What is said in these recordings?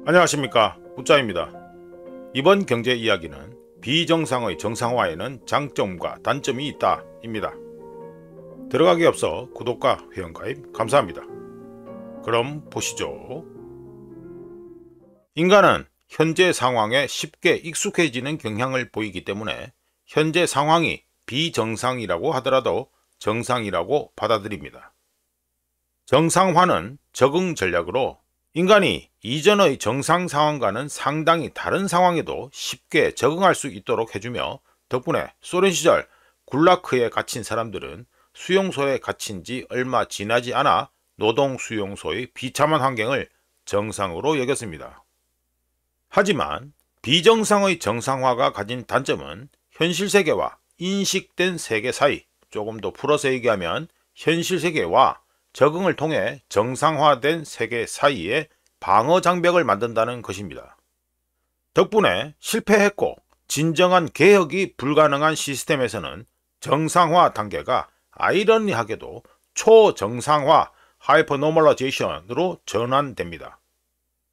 안녕하십니까, 부자입니다. 이번 경제 이야기는 비정상의 정상화에는 장점과 단점이 있다 입니다. 들어가기 앞서 구독과 회원가입 감사합니다. 그럼 보시죠. 인간은 현재 상황에 쉽게 익숙해지는 경향을 보이기 때문에 현재 상황이 비정상이라고 하더라도 정상이라고 받아들입니다. 정상화는 적응 전략으로 인간이 이전의 정상 상황과는 상당히 다른 상황에도 쉽게 적응할 수 있도록 해주며, 덕분에 소련 시절 굴라크에 갇힌 사람들은 수용소에 갇힌 지 얼마 지나지 않아 노동수용소의 비참한 환경을 정상으로 여겼습니다. 하지만 비정상의 정상화가 가진 단점은 현실 세계와 인식된 세계 사이, 조금 더 풀어서 얘기하면 현실 세계와 적응을 통해 정상화된 세계 사이에 방어 장벽을 만든다는 것입니다. 덕분에 실패했고 진정한 개혁이 불가능한 시스템에서는 정상화 단계가 아이러니하게도 초정상화 하이퍼노멀라이제이션으로 전환됩니다.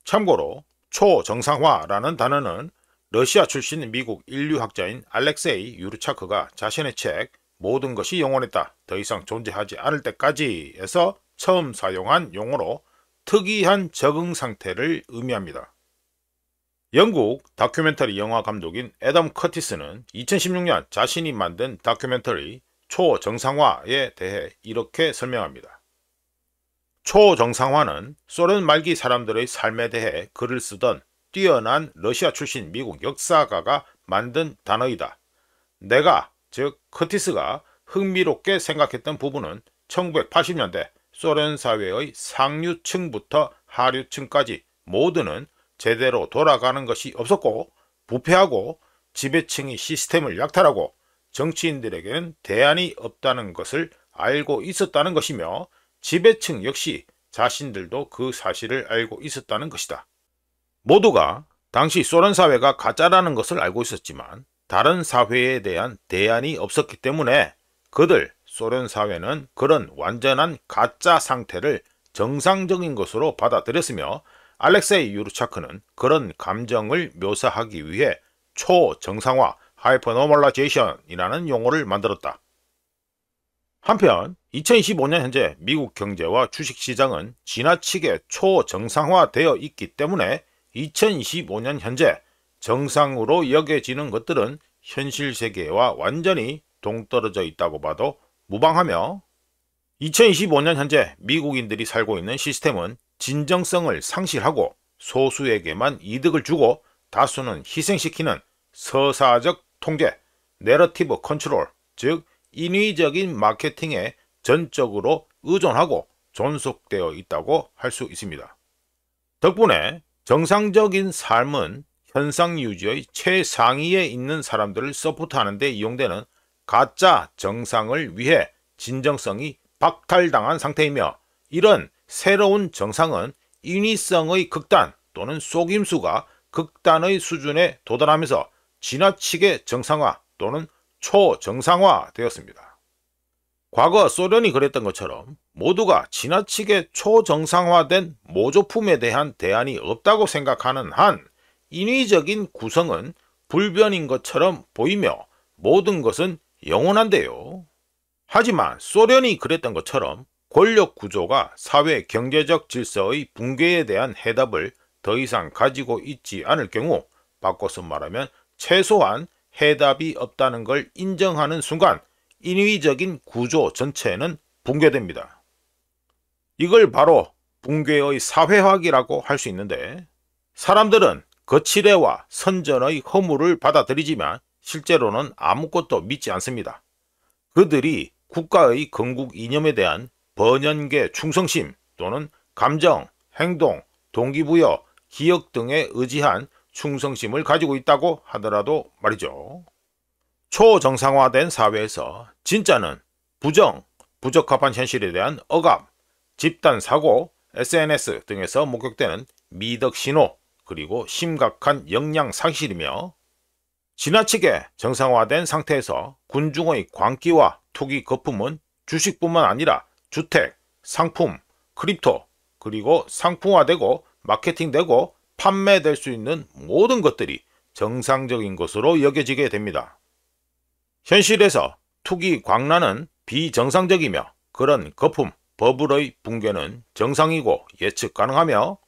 참고로 초정상화라는 단어는 러시아 출신 미국 인류학자인 알렉세이 유르차크가 자신의 책 모든 것이 영원했다, 더 이상 존재하지 않을 때까지에서 처음 사용한 용어로 특이한 적응 상태를 의미합니다. 영국 다큐멘터리 영화 감독인 애덤 커티스는 2016년 자신이 만든 다큐멘터리 초정상화에 대해 이렇게 설명합니다. 초정상화는 소련 말기 사람들의 삶에 대해 글을 쓰던 뛰어난 러시아 출신 미국 역사가가 만든 단어이다. 내가, 즉 커티스가 흥미롭게 생각했던 부분은 1980년대 소련 사회의 상류층부터 하류층까지 모두는 제대로 돌아가는 것이 없었고, 부패하고 지배층이 시스템을 약탈하고 정치인들에게는 대안이 없다는 것을 알고 있었다는 것이며, 지배층 역시 자신들도 그 사실을 알고 있었다는 것이다. 모두가 당시 소련 사회가 가짜라는 것을 알고 있었지만 다른 사회에 대한 대안이 없었기 때문에 그들 소련 사회는 그런 완전한 가짜 상태를 정상적인 것으로 받아들였으며, 알렉세이 유르차크는 그런 감정을 묘사하기 위해 초정상화 하이퍼노멀라이제이션이라는 용어를 만들었다. 한편 2025년 현재 미국 경제와 주식시장은 지나치게 초정상화되어 있기 때문에 2025년 현재 정상으로 여겨지는 것들은 현실 세계와 완전히 동떨어져 있다고 봐도 무방하며, 2025년 현재 미국인들이 살고 있는 시스템은 진정성을 상실하고 소수에게만 이득을 주고 다수는 희생시키는 서사적 통제, 내러티브 컨트롤, 즉 인위적인 마케팅에 전적으로 의존하고 존속되어 있다고 할 수 있습니다. 덕분에 정상적인 삶은 현상 유지의 최상위에 있는 사람들을 서포트하는 데 이용되는 가짜 정상을 위해 진정성이 박탈당한 상태이며, 이런 새로운 정상은 인위성의 극단 또는 속임수가 극단의 수준에 도달하면서 지나치게 정상화 또는 초정상화 되었습니다. 과거 소련이 그랬던 것처럼 모두가 지나치게 초정상화된 모조품에 대한 대안이 없다고 생각하는 한 인위적인 구성은 불변인 것처럼 보이며 모든 것은 영원한데요. 하지만 소련이 그랬던 것처럼 권력 구조가 사회 경제적 질서의 붕괴에 대한 해답을 더 이상 가지고 있지 않을 경우, 바꿔서 말하면 최소한 해답이 없다는 걸 인정하는 순간 인위적인 구조 전체는 붕괴됩니다. 이걸 바로 붕괴의 사회학이라고 할 수 있는데, 사람들은 거칠애와 선전의 허물을 받아들이지만 실제로는 아무것도 믿지 않습니다. 그들이 국가의 건국 이념에 대한 번연계 충성심 또는 감정, 행동, 동기부여, 기억 등에 의지한 충성심을 가지고 있다고 하더라도 말이죠. 초정상화된 사회에서 진짜는 부적합한 현실에 대한 억압, 집단사고, SNS 등에서 목격되는 미덕신호, 그리고 심각한 역량 상실이며, 지나치게 정상화된 상태에서 군중의 광기와 투기 거품은 주식뿐만 아니라 주택, 상품, 크립토, 그리고 상품화되고 마케팅되고 판매될 수 있는 모든 것들이 정상적인 것으로 여겨지게 됩니다. 현실에서 투기 광란은 비정상적이며 그런 거품, 버블의 붕괴는 정상이고 예측 가능하며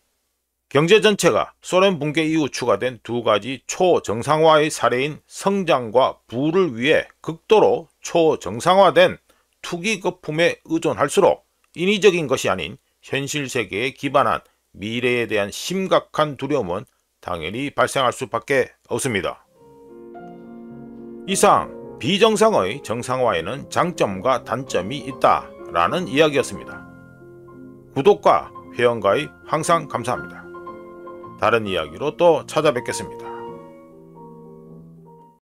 경제 전체가 소련 붕괴 이후 추가된 두 가지 초정상화의 사례인 성장과 부를 위해 극도로 초정상화된 투기 거품에 의존할수록 인위적인 것이 아닌 현실 세계에 기반한 미래에 대한 심각한 두려움은 당연히 발생할 수밖에 없습니다. 이상 비정상의 정상화에는 장점과 단점이 있다라는 이야기였습니다. 구독과 회원 가입 항상 감사합니다. 다른 이야기로 또 찾아뵙겠습니다.